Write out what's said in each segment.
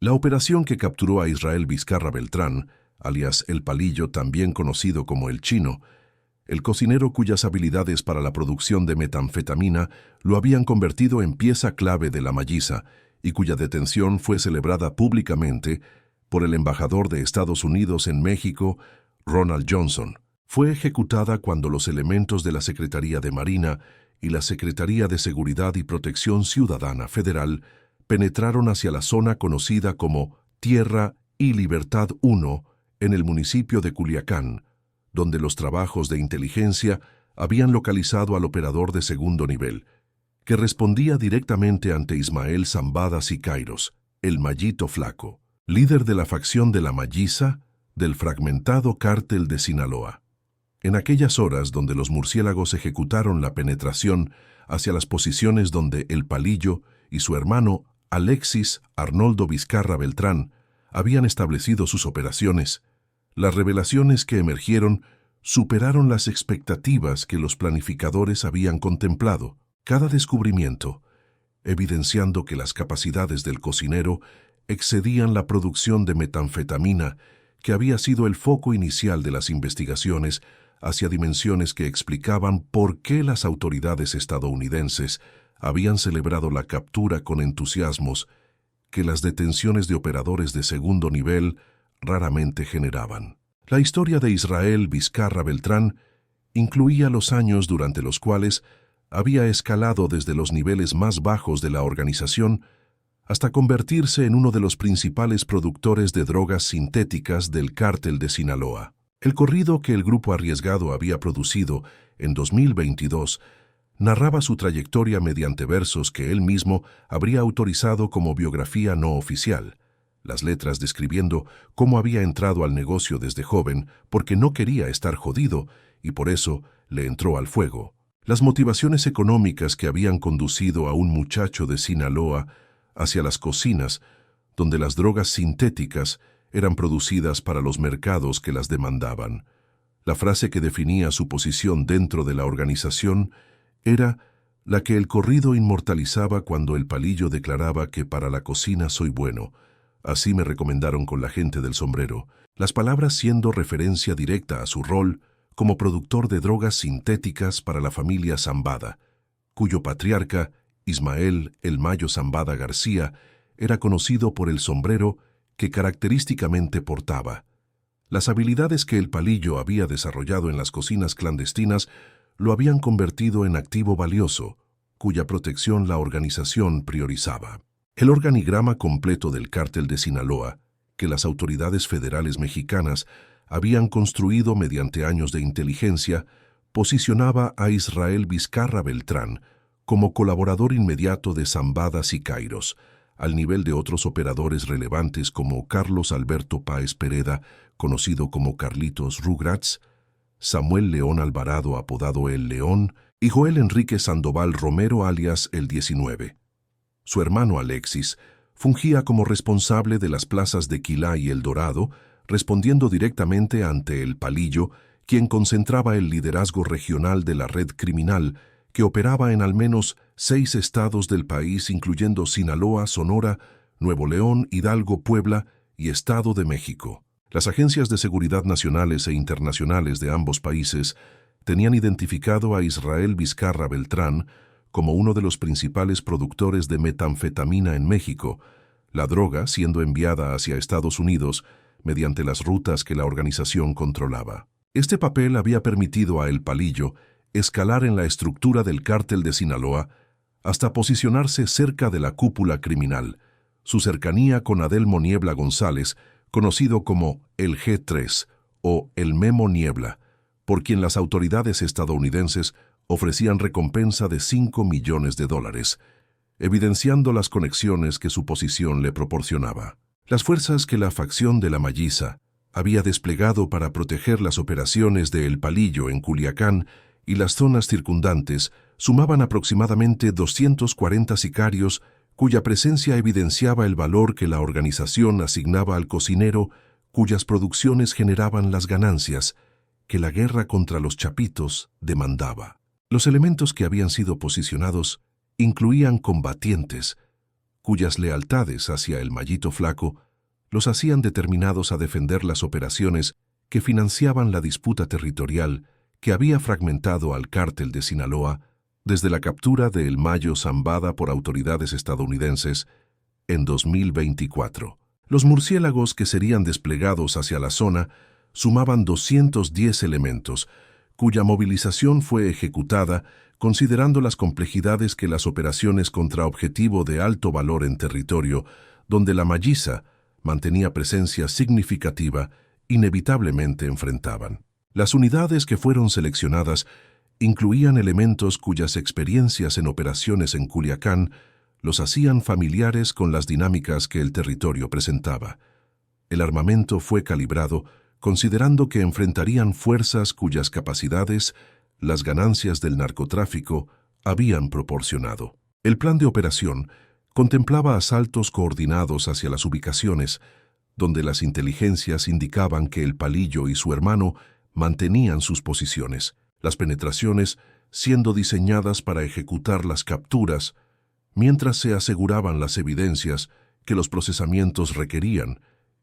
La operación que capturó a Israel Vizcarra Beltrán, alias El Palillo, también conocido como El Chino, el cocinero cuyas habilidades para la producción de metanfetamina lo habían convertido en pieza clave de la Malliza y cuya detención fue celebrada públicamente por el embajador de Estados Unidos en México, Ronald Johnson. Fue ejecutada cuando los elementos de la Secretaría de Marina y la Secretaría de Seguridad y Protección Ciudadana Federal penetraron hacia la zona conocida como Tierra y Libertad 1 en el municipio de Culiacán, donde los trabajos de inteligencia habían localizado al operador de segundo nivel, que respondía directamente ante Ismael Zambada Siqueiros, el Mallito Flaco, líder de la facción de la Malliza del fragmentado cártel de Sinaloa. En aquellas horas donde los murciélagos ejecutaron la penetración hacia las posiciones donde El Palillo y su hermano Alexis Arnoldo Vizcarra Beltrán habían establecido sus operaciones, las revelaciones que emergieron superaron las expectativas que los planificadores habían contemplado. Cada descubrimiento, evidenciando que las capacidades del cocinero excedían la producción de metanfetamina, que había sido el foco inicial de las investigaciones, hacia dimensiones que explicaban por qué las autoridades estadounidenses habían celebrado la captura con entusiasmos que las detenciones de operadores de segundo nivel raramente generaban. La historia de Israel Vizcarra Beltrán incluía los años durante los cuales había escalado desde los niveles más bajos de la organización hasta convertirse en uno de los principales productores de drogas sintéticas del cártel de Sinaloa. El corrido que el grupo arriesgado había producido en 2022 narraba su trayectoria mediante versos que él mismo habría autorizado como biografía no oficial, las letras describiendo cómo había entrado al negocio desde joven porque no quería estar jodido y por eso le entró al fuego. Las motivaciones económicas que habían conducido a un muchacho de Sinaloa hacia las cocinas, donde las drogas sintéticas eran producidas para los mercados que las demandaban. La frase que definía su posición dentro de la organización era la que el corrido inmortalizaba cuando El Palillo declaraba que para la cocina soy bueno. Así me recomendaron con la gente del sombrero, las palabras siendo referencia directa a su rol como productor de drogas sintéticas para la familia Zambada, cuyo patriarca, Ismael El Mayo Zambada García, era conocido por el sombrero que característicamente portaba. Las habilidades que El Palillo había desarrollado en las cocinas clandestinas lo habían convertido en activo valioso, cuya protección la organización priorizaba. El organigrama completo del cártel de Sinaloa, que las autoridades federales mexicanas habían construido mediante años de inteligencia, posicionaba a Israel Vizcarra Beltrán como colaborador inmediato de Zambada Siqueiros, al nivel de otros operadores relevantes como Carlos Alberto Páez Pereda, conocido como Carlitos Rugrats, Samuel León Alvarado, apodado El León, y Joel Enrique Sandoval Romero, alias El 19. Su hermano Alexis fungía como responsable de las plazas de Quilá y El Dorado, respondiendo directamente ante El Palillo, quien concentraba el liderazgo regional de la red criminal que operaba en al menos 6 estados del país, incluyendo Sinaloa, Sonora, Nuevo León, Hidalgo, Puebla y Estado de México. Las agencias de seguridad nacionales e internacionales de ambos países tenían identificado a Israel Vizcarra Beltrán como uno de los principales productores de metanfetamina en México, la droga siendo enviada hacia Estados Unidos mediante las rutas que la organización controlaba. Este papel había permitido a El Palillo escalar en la estructura del cártel de Sinaloa hasta posicionarse cerca de la cúpula criminal. Su cercanía con Adelmo Niebla González, conocido como el G3 o el Memo Niebla, por quien las autoridades estadounidenses ofrecían recompensa de $5 millones, evidenciando las conexiones que su posición le proporcionaba. Las fuerzas que la facción de la Malliza había desplegado para proteger las operaciones de El Palillo en Culiacán y las zonas circundantes sumaban aproximadamente 240 sicarios cuya presencia evidenciaba el valor que la organización asignaba al cocinero, cuyas producciones generaban las ganancias que la guerra contra los chapitos demandaba. Los elementos que habían sido posicionados incluían combatientes, cuyas lealtades hacia el Mallito Flaco los hacían determinados a defender las operaciones que financiaban la disputa territorial que había fragmentado al cártel de Sinaloa desde la captura de El Mayo Zambada por autoridades estadounidenses en 2024. Los murciélagos que serían desplegados hacia la zona sumaban 210 elementos, cuya movilización fue ejecutada considerando las complejidades que las operaciones contra objetivo de alto valor en territorio, donde la Malliza mantenía presencia significativa, inevitablemente enfrentaban. Las unidades que fueron seleccionadas incluían elementos cuyas experiencias en operaciones en Culiacán los hacían familiares con las dinámicas que el territorio presentaba. El armamento fue calibrado considerando que enfrentarían fuerzas cuyas capacidades las ganancias del narcotráfico habían proporcionado. El plan de operación contemplaba asaltos coordinados hacia las ubicaciones, donde las inteligencias indicaban que el Palillo y su hermano mantenían sus posiciones, las penetraciones siendo diseñadas para ejecutar las capturas, mientras se aseguraban las evidencias que los procesamientos requerían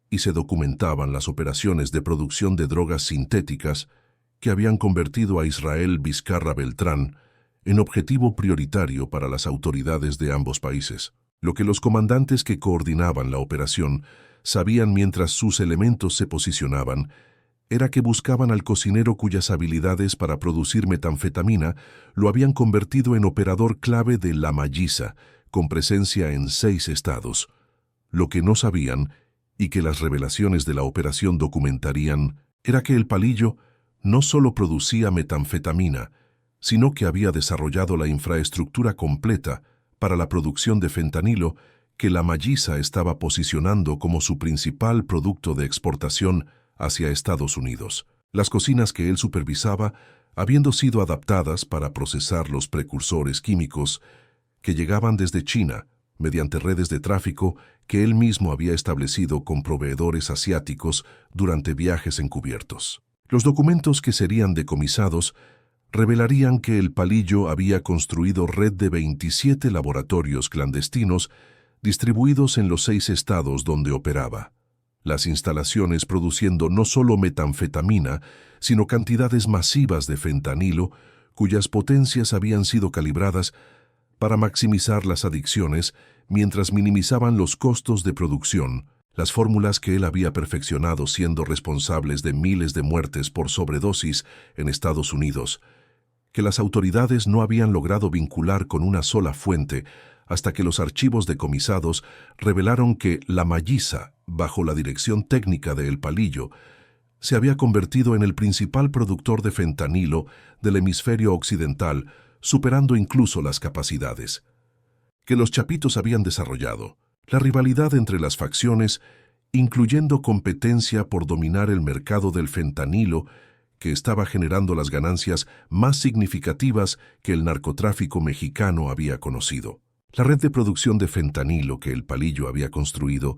y se documentaban las operaciones de producción de drogas sintéticas que habían convertido a Israel Vizcarra Beltrán en objetivo prioritario para las autoridades de ambos países. Lo que los comandantes que coordinaban la operación sabían mientras sus elementos se posicionaban era que buscaban al cocinero cuyas habilidades para producir metanfetamina lo habían convertido en operador clave de La Malliza, con presencia en 6 estados. Lo que no sabían, y que las revelaciones de la operación documentarían, era que el Palillo no solo producía metanfetamina, sino que había desarrollado la infraestructura completa para la producción de fentanilo que La Malliza estaba posicionando como su principal producto de exportación hacia Estados Unidos. Las cocinas que él supervisaba, habiendo sido adaptadas para procesar los precursores químicos que llegaban desde China, mediante redes de tráfico que él mismo había establecido con proveedores asiáticos durante viajes encubiertos. Los documentos que serían decomisados revelarían que el Palillo había construido red de 27 laboratorios clandestinos distribuidos en los 6 estados donde operaba. Las instalaciones produciendo no solo metanfetamina, sino cantidades masivas de fentanilo, cuyas potencias habían sido calibradas para maximizar las adicciones mientras minimizaban los costos de producción, las fórmulas que él había perfeccionado siendo responsables de miles de muertes por sobredosis en Estados Unidos, que las autoridades no habían logrado vincular con una sola fuente hasta que los archivos decomisados revelaron que La Malliza, bajo la dirección técnica de El Palillo, se había convertido en el principal productor de fentanilo del hemisferio occidental, superando incluso las capacidades que los chapitos habían desarrollado. La rivalidad entre las facciones, incluyendo competencia por dominar el mercado del fentanilo, que estaba generando las ganancias más significativas que el narcotráfico mexicano había conocido. La red de producción de fentanilo que el Palillo había construido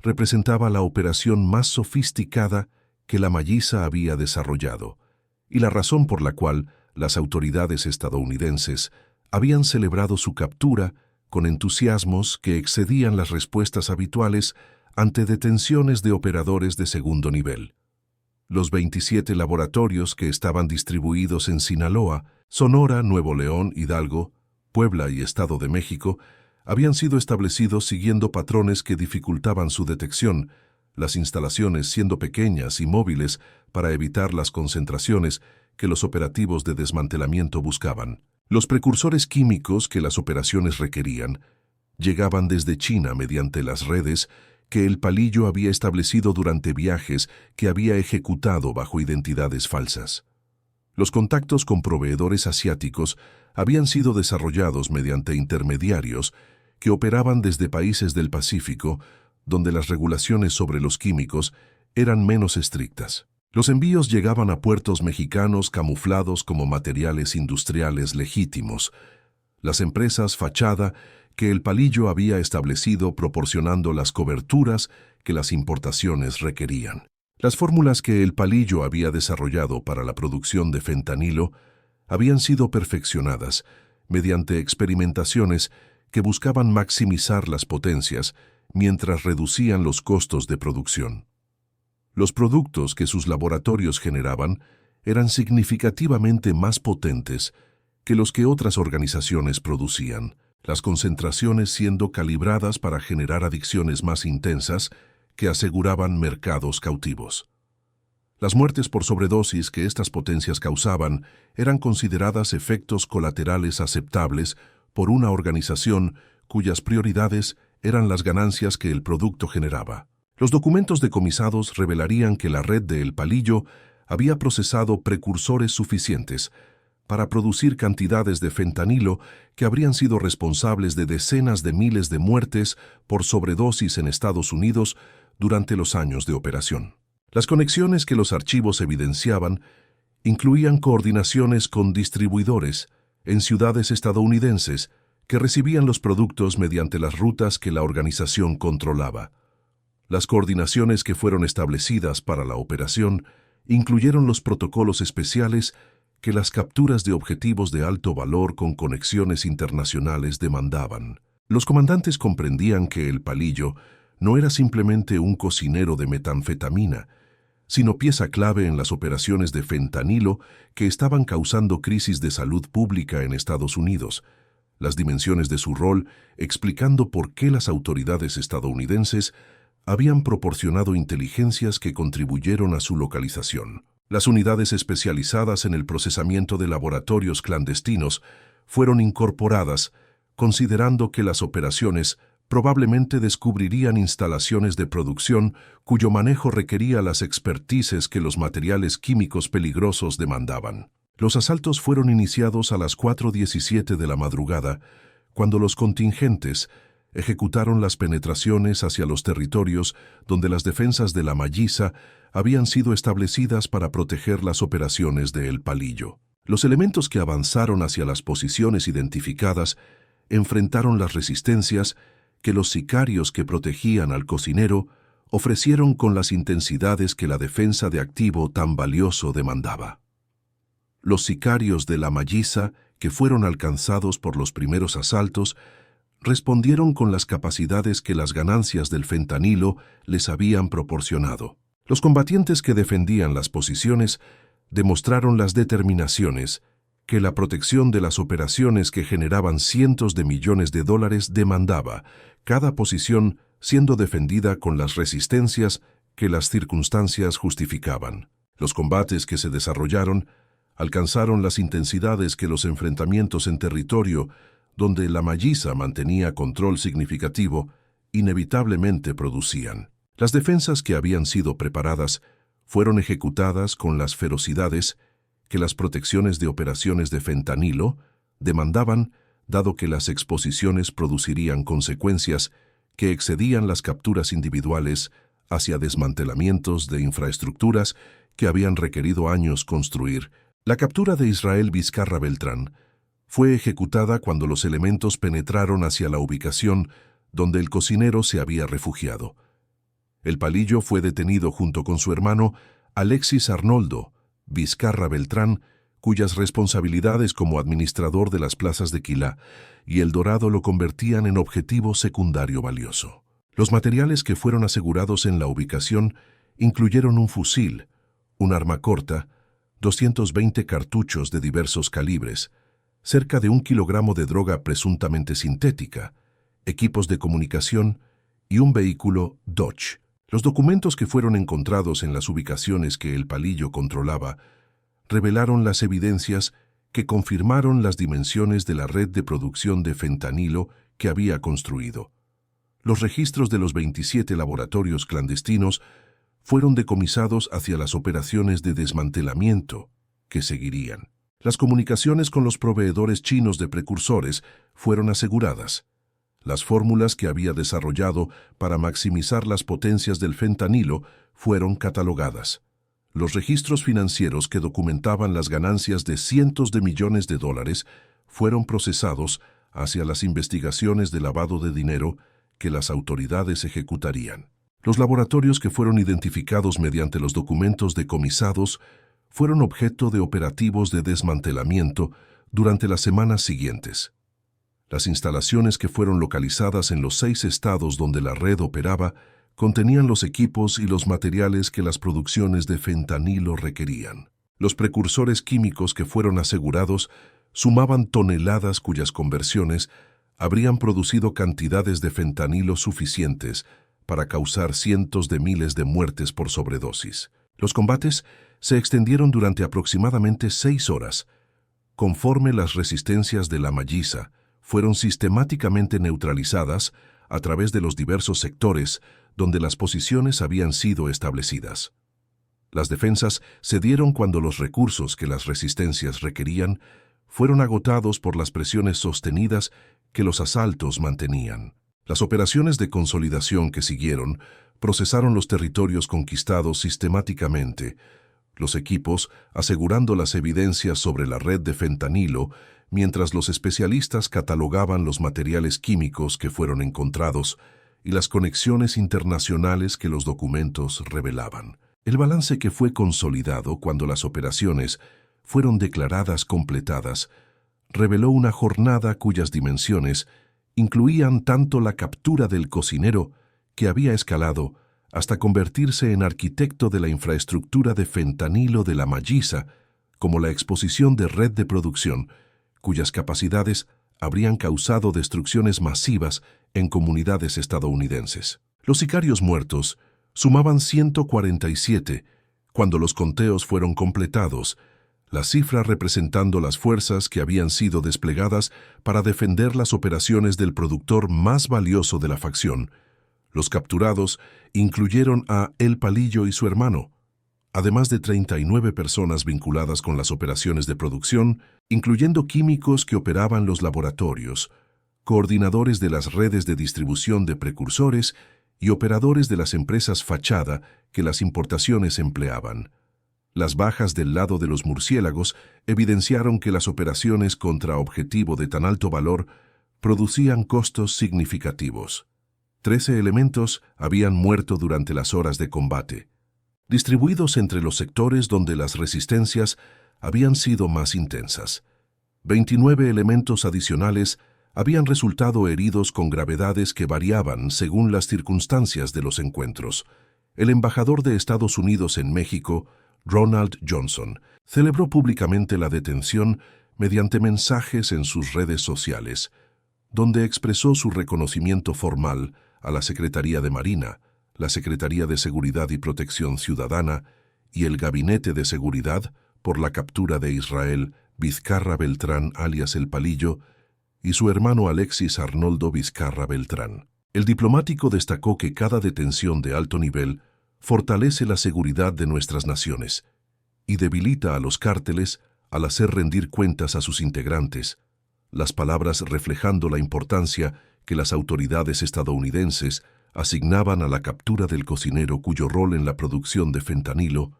representaba la operación más sofisticada que La Malliza había desarrollado, y la razón por la cual las autoridades estadounidenses habían celebrado su captura con entusiasmos que excedían las respuestas habituales ante detenciones de operadores de segundo nivel. Los 27 laboratorios que estaban distribuidos en Sinaloa, Sonora, Nuevo León, Hidalgo, Puebla y Estado de México habían sido establecidos siguiendo patrones que dificultaban su detección, las instalaciones siendo pequeñas y móviles para evitar las concentraciones que los operativos de desmantelamiento buscaban. Los precursores químicos que las operaciones requerían llegaban desde China mediante las redes que el Palillo había establecido durante viajes que había ejecutado bajo identidades falsas. Los contactos con proveedores asiáticos habían sido desarrollados mediante intermediarios que operaban desde países del Pacífico, donde las regulaciones sobre los químicos eran menos estrictas. Los envíos llegaban a puertos mexicanos camuflados como materiales industriales legítimos. Las empresas fachada que el Palillo había establecido proporcionando las coberturas que las importaciones requerían. Las fórmulas que el Palillo había desarrollado para la producción de fentanilo habían sido perfeccionadas mediante experimentaciones que buscaban maximizar las potencias mientras reducían los costos de producción. Los productos que sus laboratorios generaban eran significativamente más potentes que los que otras organizaciones producían, las concentraciones siendo calibradas para generar adicciones más intensas que aseguraban mercados cautivos. Las muertes por sobredosis que estas potencias causaban eran consideradas efectos colaterales aceptables por una organización cuyas prioridades eran las ganancias que el producto generaba. Los documentos decomisados revelarían que la red de El Palillo había procesado precursores suficientes para producir cantidades de fentanilo que habrían sido responsables de decenas de miles de muertes por sobredosis en Estados Unidos durante los años de operación. Las conexiones que los archivos evidenciaban incluían coordinaciones con distribuidores en ciudades estadounidenses que recibían los productos mediante las rutas que la organización controlaba. Las coordinaciones que fueron establecidas para la operación incluyeron los protocolos especiales que las capturas de objetivos de alto valor con conexiones internacionales demandaban. Los comandantes comprendían que El Palillo no era simplemente un cocinero de metanfetamina, sino pieza clave en las operaciones de fentanilo que estaban causando crisis de salud pública en Estados Unidos, las dimensiones de su rol explicando por qué las autoridades estadounidenses habían proporcionado inteligencias que contribuyeron a su localización. Las unidades especializadas en el procesamiento de laboratorios clandestinos fueron incorporadas, considerando que las operaciones probablemente descubrirían instalaciones de producción cuyo manejo requería las expertices que los materiales químicos peligrosos demandaban. Los asaltos fueron iniciados a las 4:17 de la madrugada, cuando los contingentes ejecutaron las penetraciones hacia los territorios donde las defensas de la Malliza habían sido establecidas para proteger las operaciones de El Palillo. Los elementos que avanzaron hacia las posiciones identificadas enfrentaron las resistencias que los sicarios que protegían al cocinero ofrecieron con las intensidades que la defensa de activo tan valioso demandaba. Los sicarios de la Malliza, que fueron alcanzados por los primeros asaltos, respondieron con las capacidades que las ganancias del fentanilo les habían proporcionado. Los combatientes que defendían las posiciones demostraron las determinaciones que la protección de las operaciones que generaban cientos de millones de dólares demandaba, cada posición siendo defendida con las resistencias que las circunstancias justificaban. Los combates que se desarrollaron alcanzaron las intensidades que los enfrentamientos en territorio donde la Malliza mantenía control significativo inevitablemente producían. Las defensas que habían sido preparadas fueron ejecutadas con las ferocidades que las protecciones de operaciones de fentanilo demandaban, dado que las exposiciones producirían consecuencias que excedían las capturas individuales hacia desmantelamientos de infraestructuras que habían requerido años construir. La captura de Israel Vizcarra Beltrán fue ejecutada cuando los elementos penetraron hacia la ubicación donde el cocinero se había refugiado. El Palillo fue detenido junto con su hermano Alexis Arnoldo Vizcarra Beltrán, cuyas responsabilidades como administrador de las plazas de Quilá y El Dorado lo convertían en objetivo secundario valioso. Los materiales que fueron asegurados en la ubicación incluyeron un fusil, un arma corta, 220 cartuchos de diversos calibres, cerca de 1 kilogramo de droga presuntamente sintética, equipos de comunicación y un vehículo Dodge. Los documentos que fueron encontrados en las ubicaciones que El Palillo controlaba revelaron las evidencias que confirmaron las dimensiones de la red de producción de fentanilo que había construido. Los registros de los 27 laboratorios clandestinos fueron decomisados hacia las operaciones de desmantelamiento que seguirían. Las comunicaciones con los proveedores chinos de precursores fueron aseguradas. Las fórmulas que había desarrollado para maximizar las potencias del fentanilo fueron catalogadas. Los registros financieros que documentaban las ganancias de cientos de millones de dólares fueron procesados hacia las investigaciones de lavado de dinero que las autoridades ejecutarían. Los laboratorios que fueron identificados mediante los documentos decomisados fueron objeto de operativos de desmantelamiento durante las semanas siguientes. Las instalaciones que fueron localizadas en los 6 estados donde la red operaba contenían los equipos y los materiales que las producciones de fentanilo requerían. Los precursores químicos que fueron asegurados sumaban toneladas cuyas conversiones habrían producido cantidades de fentanilo suficientes para causar cientos de miles de muertes por sobredosis. Los combates se extendieron durante aproximadamente 6 horas, conforme las resistencias de la Malliza fueron sistemáticamente neutralizadas a través de los diversos sectores donde las posiciones habían sido establecidas. Las defensas cedieron cuando los recursos que las resistencias requerían fueron agotados por las presiones sostenidas que los asaltos mantenían. Las operaciones de consolidación que siguieron procesaron los territorios conquistados sistemáticamente, los equipos asegurando las evidencias sobre la red de fentanilo, mientras los especialistas catalogaban los materiales químicos que fueron encontrados y las conexiones internacionales que los documentos revelaban. El balance que fue consolidado cuando las operaciones fueron declaradas completadas reveló una jornada cuyas dimensiones incluían tanto la captura del cocinero, que había escalado hasta convertirse en arquitecto de la infraestructura de fentanilo de la Malliza, como la exposición de red de producción, cuyas capacidades habrían causado destrucciones masivas en comunidades estadounidenses. Los sicarios muertos sumaban 147 cuando los conteos fueron completados, la cifra representando las fuerzas que habían sido desplegadas para defender las operaciones del productor más valioso de la facción. Los capturados incluyeron a El Palillo y su hermano, además de 39 personas vinculadas con las operaciones de producción, incluyendo químicos que operaban los laboratorios, coordinadores de las redes de distribución de precursores y operadores de las empresas fachada que las importaciones empleaban. Las bajas del lado de los murciélagos evidenciaron que las operaciones contra objetivo de tan alto valor producían costos significativos. 13 elementos habían muerto durante las horas de combate, distribuidos entre los sectores donde las resistencias habían sido más intensas. 29 elementos adicionales habían resultado heridos con gravedades que variaban según las circunstancias de los encuentros. El embajador de Estados Unidos en México, Ronald Johnson, celebró públicamente la detención mediante mensajes en sus redes sociales, donde expresó su reconocimiento formal a la Secretaría de Marina, la Secretaría de Seguridad y Protección Ciudadana y el Gabinete de Seguridad por la captura de Israel Vizcarra Beltrán, alias El Palillo, y su hermano Alexis Arnoldo Vizcarra Beltrán. El diplomático destacó que cada detención de alto nivel fortalece la seguridad de nuestras naciones y debilita a los cárteles al hacer rendir cuentas a sus integrantes, las palabras reflejando la importancia que las autoridades estadounidenses asignaban a la captura del cocinero cuyo rol en la producción de fentanilo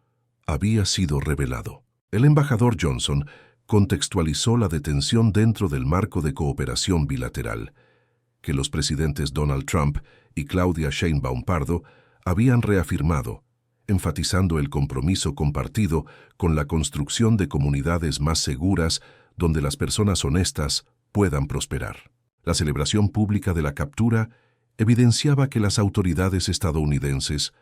había sido revelado. El embajador Johnson contextualizó la detención dentro del marco de cooperación bilateral, que los presidentes Donald Trump y Claudia Sheinbaum Pardo habían reafirmado, enfatizando el compromiso compartido con la construcción de comunidades más seguras donde las personas honestas puedan prosperar. La celebración pública de la captura evidenciaba que las autoridades estadounidenses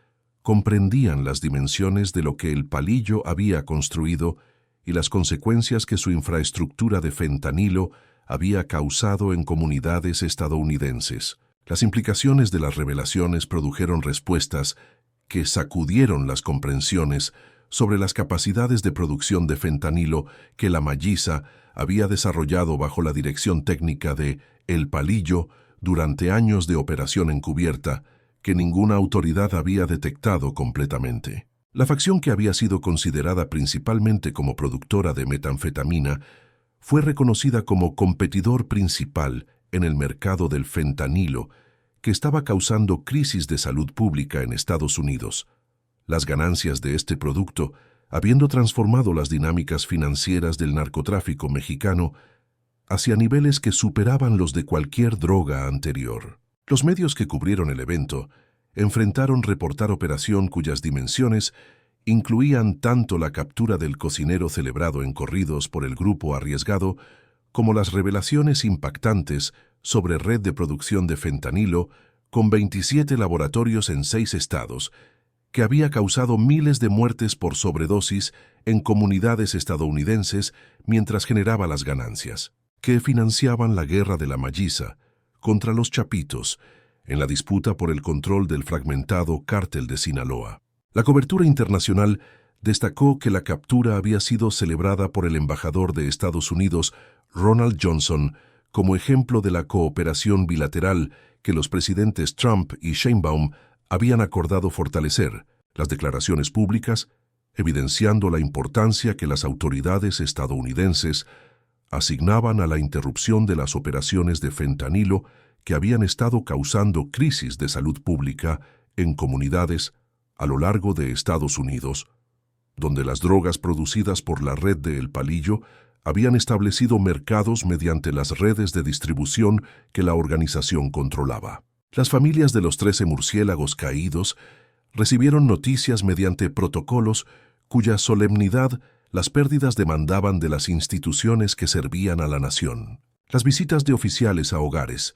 comprendían las dimensiones de lo que El Palillo había construido y las consecuencias que su infraestructura de fentanilo había causado en comunidades estadounidenses. Las implicaciones de las revelaciones produjeron respuestas que sacudieron las comprensiones sobre las capacidades de producción de fentanilo que la Malliza había desarrollado bajo la dirección técnica de El Palillo durante años de operación encubierta que ninguna autoridad había detectado completamente. La facción que había sido considerada principalmente como productora de metanfetamina fue reconocida como competidor principal en el mercado del fentanilo, que estaba causando crisis de salud pública en Estados Unidos. Las ganancias de este producto, habiendo transformado las dinámicas financieras del narcotráfico mexicano hacia niveles que superaban los de cualquier droga anterior. Los medios que cubrieron el evento enfrentaron reportar operación cuyas dimensiones incluían tanto la captura del cocinero celebrado en corridos por el grupo arriesgado como las revelaciones impactantes sobre red de producción de fentanilo con 27 laboratorios en 6 estados, que había causado miles de muertes por sobredosis en comunidades estadounidenses mientras generaba las ganancias, que financiaban la guerra de la Malliza contra los Chapitos en la disputa por el control del fragmentado Cártel de Sinaloa. La cobertura internacional destacó que la captura había sido celebrada por el embajador de Estados Unidos, Ronald Johnson, como ejemplo de la cooperación bilateral que los presidentes Trump y Sheinbaum habían acordado fortalecer. Las declaraciones públicas, evidenciando la importancia que las autoridades estadounidenses asignaban a la interrupción de las operaciones de fentanilo que habían estado causando crisis de salud pública en comunidades a lo largo de Estados Unidos, donde las drogas producidas por la red de El Palillo habían establecido mercados mediante las redes de distribución que la organización controlaba. Las familias de los 13 murciélagos caídos recibieron noticias mediante protocolos cuya solemnidad las pérdidas demandaban de las instituciones que servían a la nación. Las visitas de oficiales a hogares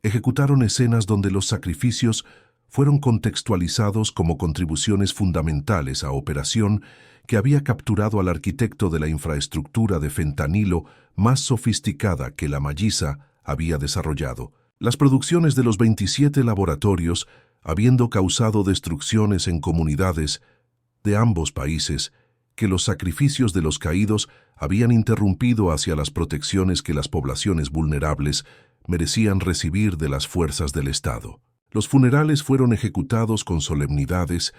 ejecutaron escenas donde los sacrificios fueron contextualizados como contribuciones fundamentales a operación que había capturado al arquitecto de la infraestructura de fentanilo más sofisticada que la Malliza había desarrollado. Las producciones de los 27 laboratorios, habiendo causado destrucciones en comunidades de ambos países, que los sacrificios de los caídos habían interrumpido hacia las protecciones que las poblaciones vulnerables merecían recibir de las fuerzas del Estado. Los funerales fueron ejecutados con solemnidades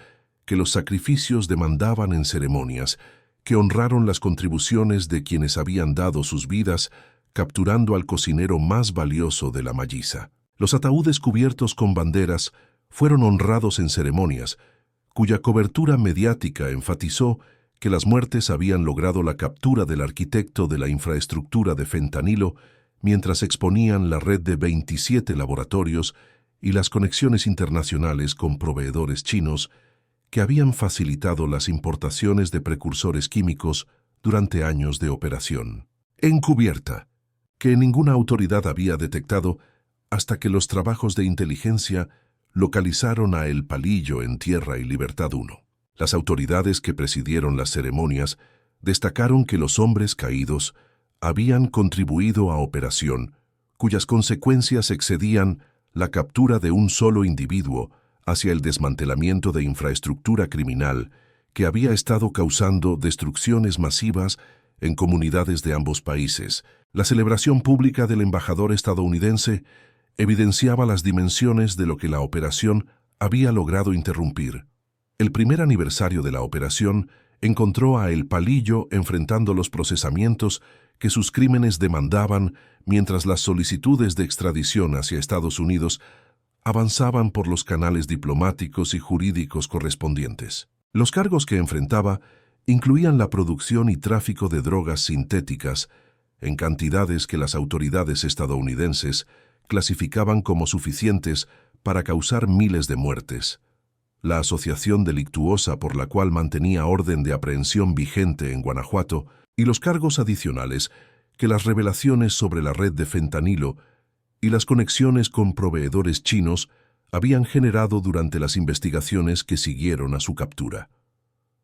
que los sacrificios demandaban en ceremonias que honraron las contribuciones de quienes habían dado sus vidas capturando al cocinero más valioso de la Malliza. Los ataúdes cubiertos con banderas fueron honrados en ceremonias, cuya cobertura mediática enfatizó que las muertes habían logrado la captura del arquitecto de la infraestructura de fentanilo mientras exponían la red de 27 laboratorios y las conexiones internacionales con proveedores chinos que habían facilitado las importaciones de precursores químicos durante años de operación encubierta, que ninguna autoridad había detectado hasta que los trabajos de inteligencia localizaron a El Palillo en Tierra y Libertad 1. Las autoridades que presidieron las ceremonias destacaron que los hombres caídos habían contribuido a operación, cuyas consecuencias excedían la captura de un solo individuo hacia el desmantelamiento de infraestructura criminal que había estado causando destrucciones masivas en comunidades de ambos países. La celebración pública del embajador estadounidense evidenciaba las dimensiones de lo que la operación había logrado interrumpir. El primer aniversario de la operación encontró a El Palillo enfrentando los procesamientos que sus crímenes demandaban mientras las solicitudes de extradición hacia Estados Unidos avanzaban por los canales diplomáticos y jurídicos correspondientes. Los cargos que enfrentaba incluían la producción y tráfico de drogas sintéticas en cantidades que las autoridades estadounidenses clasificaban como suficientes para causar miles de muertes, la asociación delictuosa por la cual mantenía orden de aprehensión vigente en Guanajuato y los cargos adicionales que las revelaciones sobre la red de fentanilo y las conexiones con proveedores chinos habían generado durante las investigaciones que siguieron a su captura.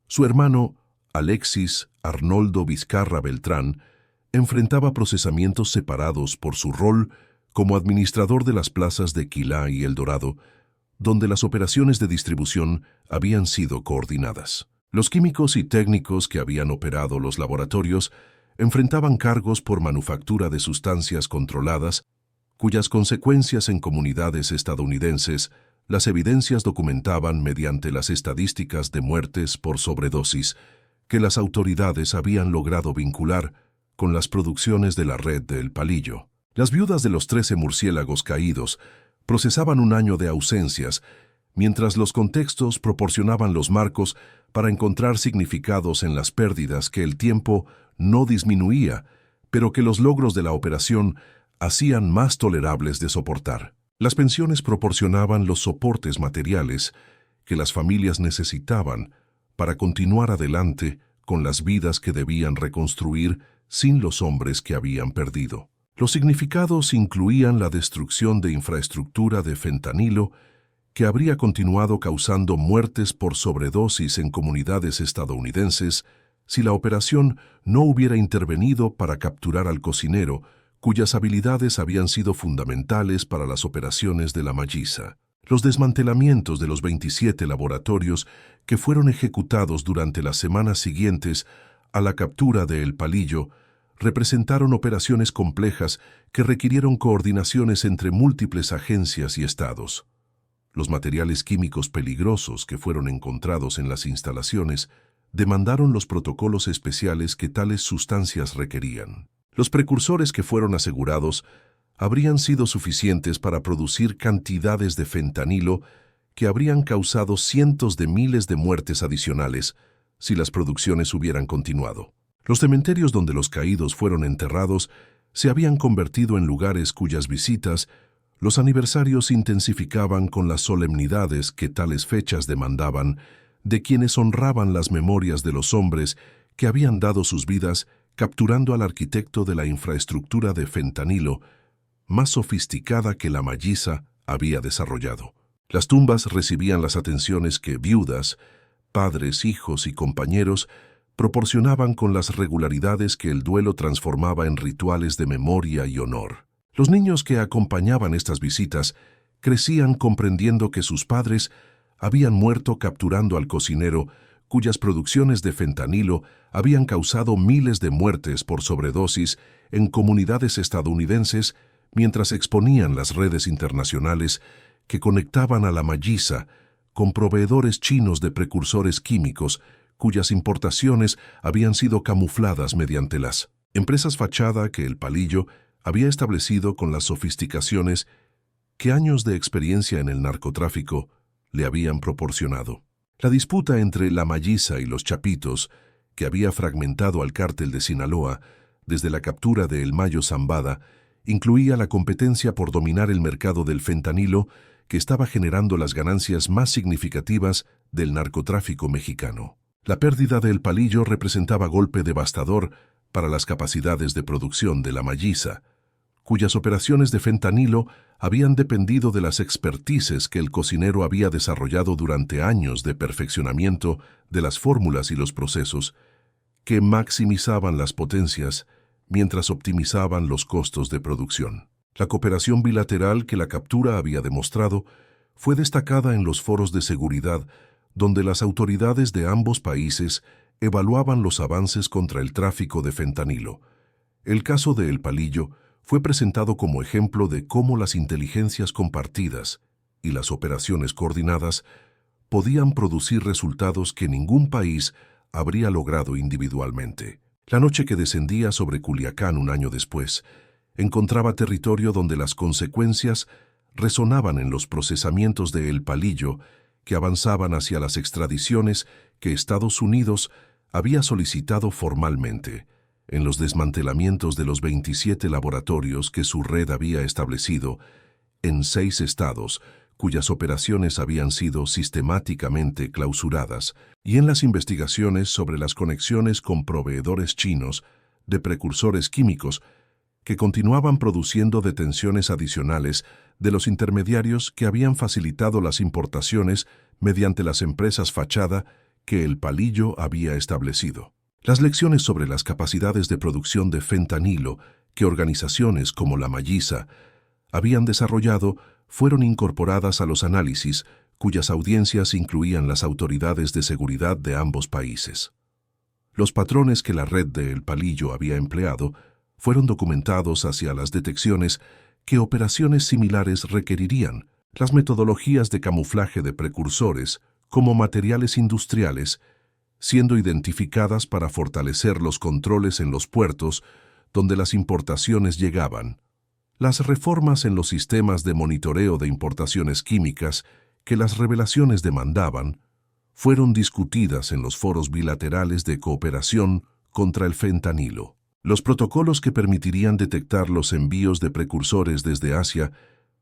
Su hermano, Alexis Arnoldo Vizcarra Beltrán, enfrentaba procesamientos separados por su rol como administrador de las plazas de Quilá y El Dorado, donde las operaciones de distribución habían sido coordinadas. Los químicos y técnicos que habían operado los laboratorios enfrentaban cargos por manufactura de sustancias controladas, cuyas consecuencias en comunidades estadounidenses las evidencias documentaban mediante las estadísticas de muertes por sobredosis que las autoridades habían logrado vincular con las producciones de la red de El Palillo. Las viudas de los 13 murciélagos caídos procesaban un año de ausencias, mientras los contextos proporcionaban los marcos para encontrar significados en las pérdidas que el tiempo no disminuía, pero que los logros de la operación hacían más tolerables de soportar. Las pensiones proporcionaban los soportes materiales que las familias necesitaban para continuar adelante con las vidas que debían reconstruir sin los hombres que habían perdido. Los significados incluían la destrucción de infraestructura de fentanilo, que habría continuado causando muertes por sobredosis en comunidades estadounidenses si la operación no hubiera intervenido para capturar al cocinero, cuyas habilidades habían sido fundamentales para las operaciones de la Mayisa. Los desmantelamientos de los 27 laboratorios que fueron ejecutados durante las semanas siguientes a la captura de El Palillo representaron operaciones complejas que requirieron coordinaciones entre múltiples agencias y estados. Los materiales químicos peligrosos que fueron encontrados en las instalaciones demandaron los protocolos especiales que tales sustancias requerían. Los precursores que fueron asegurados habrían sido suficientes para producir cantidades de fentanilo que habrían causado cientos de miles de muertes adicionales si las producciones hubieran continuado. Los cementerios donde los caídos fueron enterrados se habían convertido en lugares cuyas visitas los aniversarios intensificaban con las solemnidades que tales fechas demandaban de quienes honraban las memorias de los hombres que habían dado sus vidas capturando al arquitecto de la infraestructura de fentanilo más sofisticada que la Mayisa había desarrollado. Las tumbas recibían las atenciones que viudas, padres, hijos y compañeros proporcionaban con las regularidades que el duelo transformaba en rituales de memoria y honor. Los niños que acompañaban estas visitas crecían comprendiendo que sus padres habían muerto capturando al cocinero cuyas producciones de fentanilo habían causado miles de muertes por sobredosis en comunidades estadounidenses mientras exponían las redes internacionales que conectaban a la Mayisa con proveedores chinos de precursores químicos cuyas importaciones habían sido camufladas mediante las empresas fachada que El Palillo había establecido con las sofisticaciones que años de experiencia en el narcotráfico le habían proporcionado. La disputa entre la Mayisa y los Chapitos, que había fragmentado al cártel de Sinaloa desde la captura de El Mayo Zambada, incluía la competencia por dominar el mercado del fentanilo que estaba generando las ganancias más significativas del narcotráfico mexicano. La pérdida de El Palillo representaba golpe devastador para las capacidades de producción de la Mayisa, cuyas operaciones de fentanilo habían dependido de las expertices que el cocinero había desarrollado durante años de perfeccionamiento de las fórmulas y los procesos, que maximizaban las potencias mientras optimizaban los costos de producción. La cooperación bilateral que la captura había demostrado fue destacada en los foros de seguridad, donde las autoridades de ambos países evaluaban los avances contra el tráfico de fentanilo. El caso de El Palillo fue presentado como ejemplo de cómo las inteligencias compartidas y las operaciones coordinadas podían producir resultados que ningún país habría logrado individualmente. La noche que descendía sobre Culiacán un año después, encontraba territorio donde las consecuencias resonaban en los procesamientos de El Palillo que avanzaban hacia las extradiciones que Estados Unidos había solicitado formalmente, en los desmantelamientos de los 27 laboratorios que su red había establecido en 6 estados, cuyas operaciones habían sido sistemáticamente clausuradas, y en las investigaciones sobre las conexiones con proveedores chinos de precursores químicos que continuaban produciendo detenciones adicionales de los intermediarios que habían facilitado las importaciones mediante las empresas fachada que El Palillo había establecido. Las lecciones sobre las capacidades de producción de fentanilo que organizaciones como la Mayisa habían desarrollado fueron incorporadas a los análisis cuyas audiencias incluían las autoridades de seguridad de ambos países. Los patrones que la red de El Palillo había empleado fueron documentados hacia las detecciones que operaciones similares requerirían, las metodologías de camuflaje de precursores como materiales industriales, siendo identificadas para fortalecer los controles en los puertos donde las importaciones llegaban, las reformas en los sistemas de monitoreo de importaciones químicas que las revelaciones demandaban, fueron discutidas en los foros bilaterales de cooperación contra el fentanilo. Los protocolos que permitirían detectar los envíos de precursores desde Asia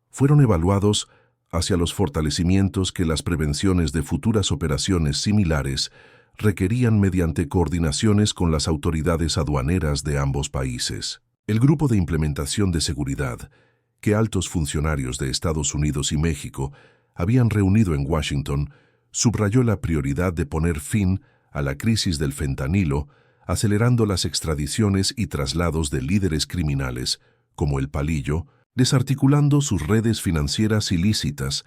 fueron evaluados hacia los fortalecimientos que las prevenciones de futuras operaciones similares requerían mediante coordinaciones con las autoridades aduaneras de ambos países. El Grupo de Implementación de Seguridad, que altos funcionarios de Estados Unidos y México habían reunido en Washington, subrayó la prioridad de poner fin a la crisis del fentanilo, acelerando las extradiciones y traslados de líderes criminales, como el Palillo, desarticulando sus redes financieras ilícitas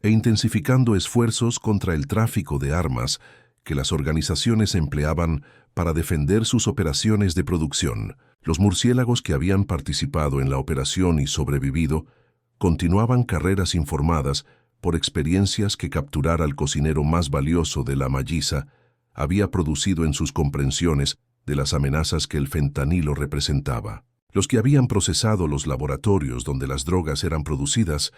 e intensificando esfuerzos contra el tráfico de armas que las organizaciones empleaban para defender sus operaciones de producción. Los murciélagos que habían participado en la operación y sobrevivido continuaban carreras informadas por experiencias que capturar al cocinero más valioso de la Malliza había producido en sus comprensiones de las amenazas que el fentanilo representaba. Los que habían procesado los laboratorios donde las drogas eran producidas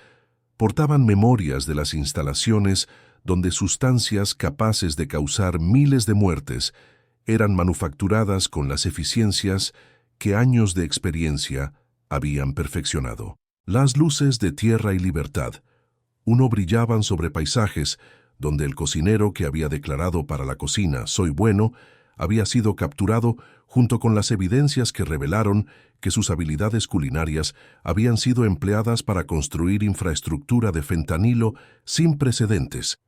portaban memorias de las instalaciones donde sustancias capaces de causar miles de muertes eran manufacturadas con las eficiencias que años de experiencia habían perfeccionado. Las luces de Tierra y Libertad, uno brillaban sobre paisajes donde el cocinero que había declarado para la cocina «Soy bueno» había sido capturado junto con las evidencias que revelaron que sus habilidades culinarias habían sido empleadas para construir infraestructura de fentanilo sin precedentes,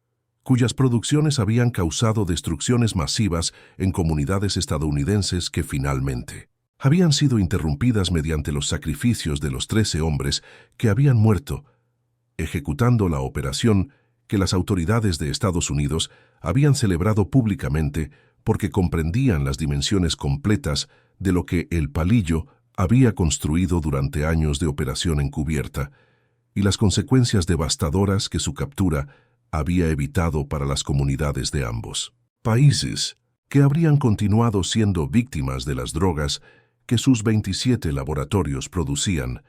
cuyas producciones habían causado destrucciones masivas en comunidades estadounidenses que finalmente habían sido interrumpidas mediante los sacrificios de los 13 hombres que habían muerto, ejecutando la operación que las autoridades de Estados Unidos habían celebrado públicamente porque comprendían las dimensiones completas de lo que el Palillo había construido durante años de operación encubierta y las consecuencias devastadoras que su captura había evitado para las comunidades de ambos países, que habrían continuado siendo víctimas de las drogas que sus 27 laboratorios producían,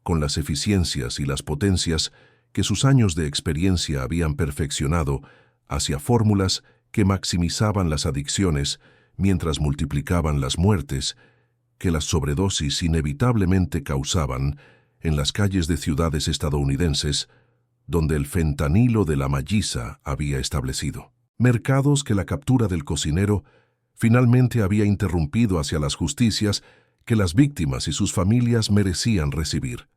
con las eficiencias y las potencias que sus años de experiencia habían perfeccionado hacia fórmulas que maximizaban las adicciones mientras multiplicaban las muertes que las sobredosis inevitablemente causaban en las calles de ciudades estadounidenses donde el fentanilo de la Malliza había establecido. Mercados que la captura del cocinero finalmente había interrumpido hacia las justicias que las víctimas y sus familias merecían recibir.